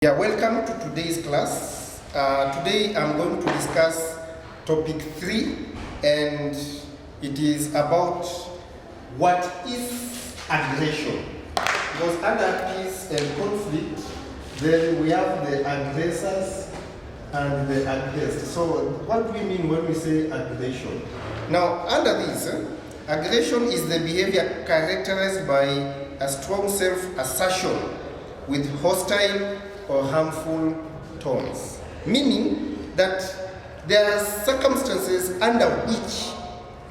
Yeah, welcome to today's class. Today I'm going to discuss topic 3, and it is about what is aggression. Because under peace and conflict, then we have the aggressors and the aggressed. So what do we mean when we say aggression? Now, under this, aggression is the behavior characterized by a strong self-assertion with hostile or harmful tones, meaning that there are circumstances under which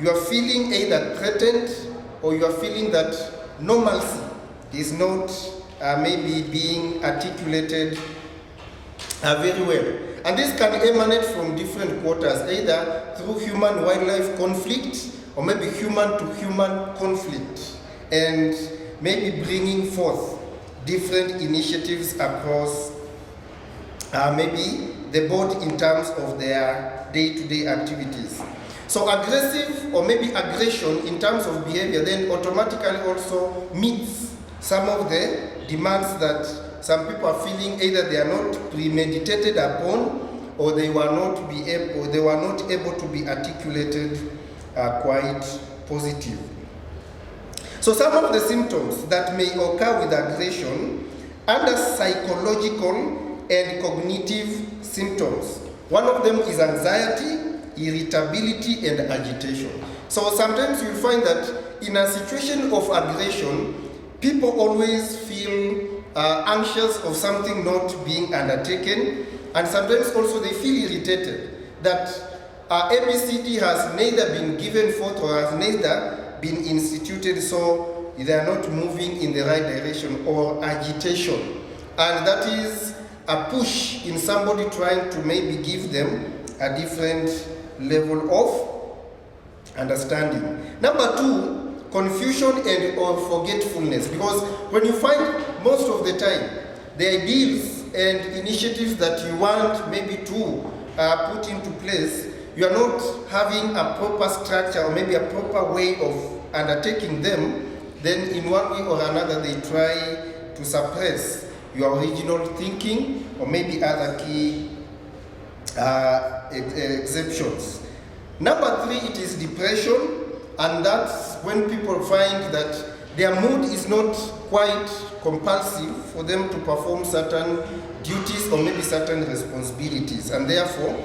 you are feeling either threatened or you are feeling that normalcy is not maybe being articulated very well. And this can emanate from different quarters, either through human-wildlife conflict or maybe human-to-human conflict, and maybe bringing forth different initiatives across maybe the board in terms of their day-to-day activities. So aggressive or maybe aggression in terms of behavior then automatically also meets some of the demands that some people are feeling, either they are not premeditated upon or they were not able to be articulated quite positive. So some of the symptoms that may occur with aggression under psychological and cognitive symptoms. One of them is anxiety, irritability, and agitation. So sometimes you find that in a situation of aggression, people always feel anxious of something not being undertaken, and sometimes also they feel irritated that ABCD has neither been given forth or has neither been instituted, so they are not moving in the right direction, or agitation. And that is a push in somebody trying to maybe give them a different level of understanding. Number 2, confusion and or forgetfulness. Because when you find most of the time, the ideals and initiatives that you want maybe to put into place, you are not having a proper structure or maybe a proper way of undertaking them, then in one way or another they try to suppress your original thinking or maybe other key exceptions. Number 3, it is depression, and that's when people find that their mood is not quite compulsive for them to perform certain duties or maybe certain responsibilities, and therefore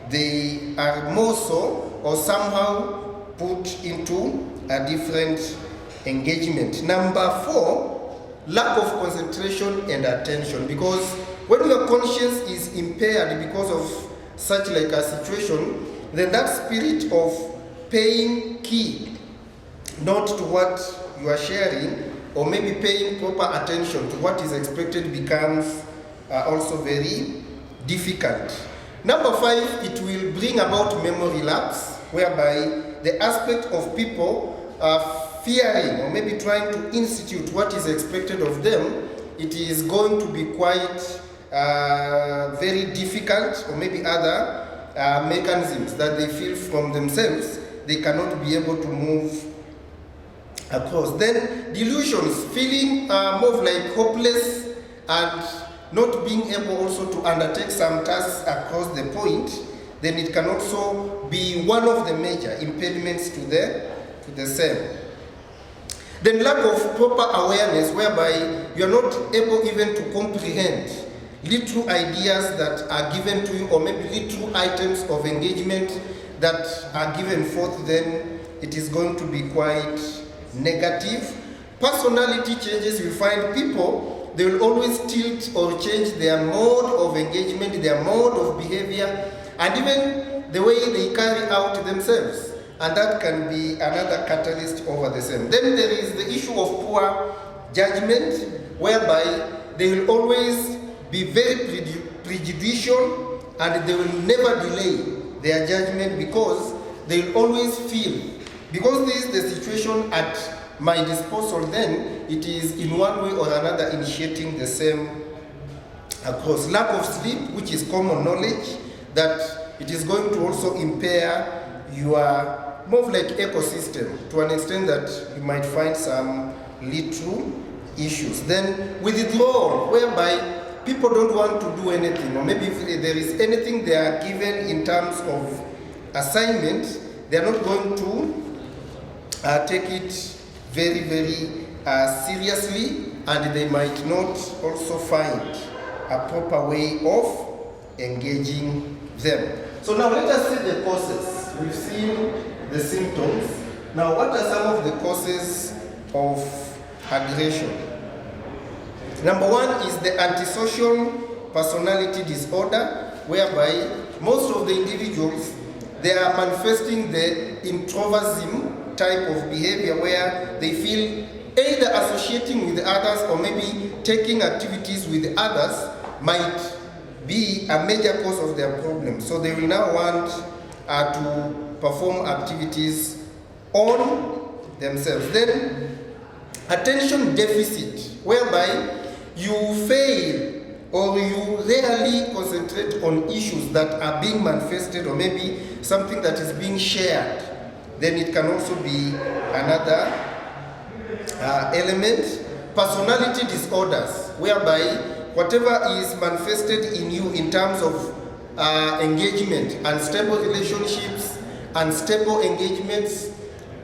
they are more so or somehow put into a different engagement. Number 4, lack of concentration and attention, because when your conscience is impaired because of such like a situation, then that spirit of paying key not to what you are sharing or maybe paying proper attention to what is expected becomes also very difficult. Number 5, it will bring about memory lapse, whereby the aspect of people fearing or maybe trying to institute what is expected of them, it is going to be quite very difficult, or maybe other mechanisms that they feel from themselves they cannot be able to move across. Then delusions, feeling more like hopeless and not being able also to undertake some tasks across the point, then it can also be one of the major impediments to the same. Then lack of proper awareness, whereby you are not able even to comprehend little ideas that are given to you, or maybe little items of engagement that are given forth, then it is going to be quite negative. Personality changes, you find people, they will always tilt or change their mode of engagement, their mode of behavior, and even the way they carry out themselves. And that can be another catalyst over the same. Then there is the issue of poor judgment, whereby they will always be very prejudicial and they will never delay their judgment, because they will always feel, because this is the situation at my disposal, then it is in one way or another initiating the same across. Lack of sleep, which is common knowledge, that it is going to also impair your more like ecosystem to an extent that you might find some little issues. Then withdrawal, whereby people don't want to do anything, or maybe if there is anything they are given in terms of assignment, they are not going to take it very, very seriously, and they might not also find a proper way of engaging them. So now let us see the causes. We've seen the symptoms. Now, what are some of the causes of aggression? Number one is the antisocial personality disorder, whereby most of the individuals, they are manifesting the introversion type of behavior, where they feel either associating with others or maybe taking activities with others might be a major cause of their problem. So they will now want to perform activities on themselves. Then attention deficit, whereby you fail or you rarely concentrate on issues that are being manifested, or maybe something that is being shared. Then it can also be another element. Personality disorders, whereby whatever is manifested in you in terms of engagement, unstable relationships, unstable engagements,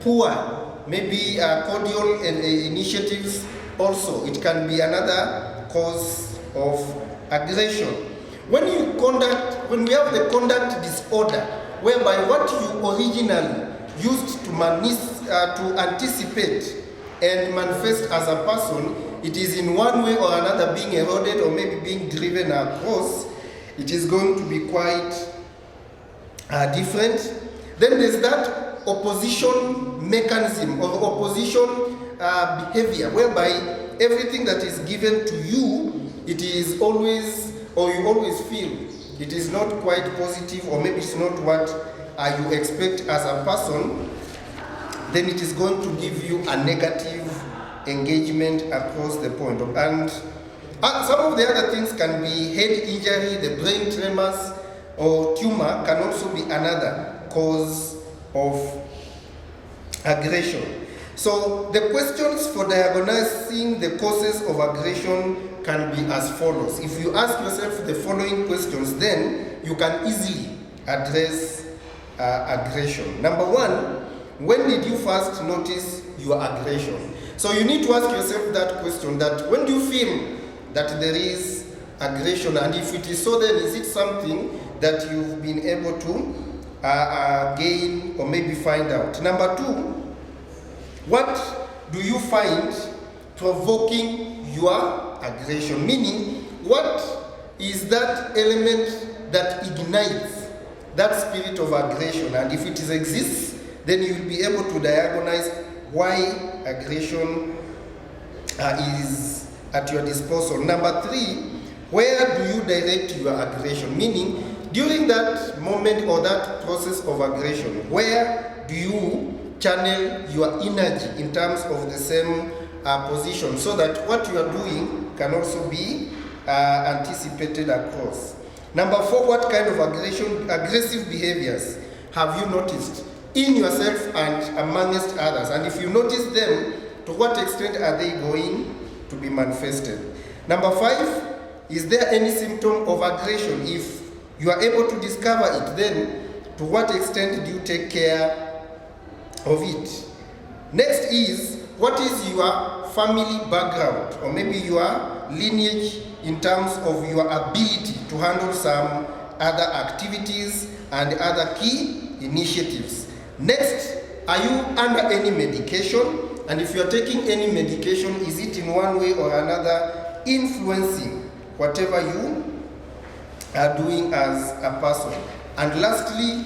poor, maybe cordial initiatives, also it can be another cause of aggression. When we have the conduct disorder, whereby what you originally used to anticipate and manifest as a person, it is in one way or another being eroded or maybe being driven across, it is going to be quite different. Then there's that opposition mechanism or opposition behavior, whereby everything that is given to you, it is always, or you always feel it is not quite positive, or maybe it's not what you expect as a person, then it is going to give you a negative engagement across the point. And some of the other things can be head injury, the brain tremors, or tumor can also be another cause of aggression. So the questions for diagnosing the causes of aggression can be as follows. If you ask yourself the following questions, then you can easily address aggression. Number one, when did you first notice your aggression? So you need to ask yourself that question, that when do you feel that there is aggression, and if it is so, then is it something that you've been able to gain or maybe find out? Number two, what do you find provoking your aggression? Meaning, what is that element that ignites that spirit of aggression? And if it exists, then you will be able to diagnose why aggression is at your disposal. Number three, where do you direct your aggression? Meaning, during that moment or that process of aggression, where do you channel your energy in terms of the same position, so that what you are doing can also be anticipated across? Number four, what kind of aggressive behaviors have you noticed in yourself and amongst others? And if you notice them, to what extent are they going to be manifested? Number five, is there any symptom of aggression? If you are able to discover it, then to what extent do you take care of it? Next is, what is your family background, or maybe your lineage in terms of your ability to handle some other activities and other key initiatives? Next, are you under any medication? And if you are taking any medication, is it in one way or another influencing whatever you are doing as a person? And lastly,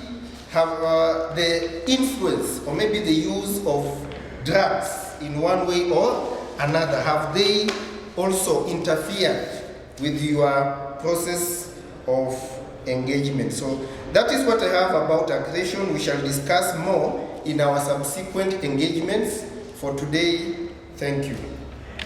have the influence or maybe the use of drugs in one way or another, have they also interfered with your process of engagement? So that is what I have about aggression. We shall discuss more in our subsequent engagements. For today, thank you.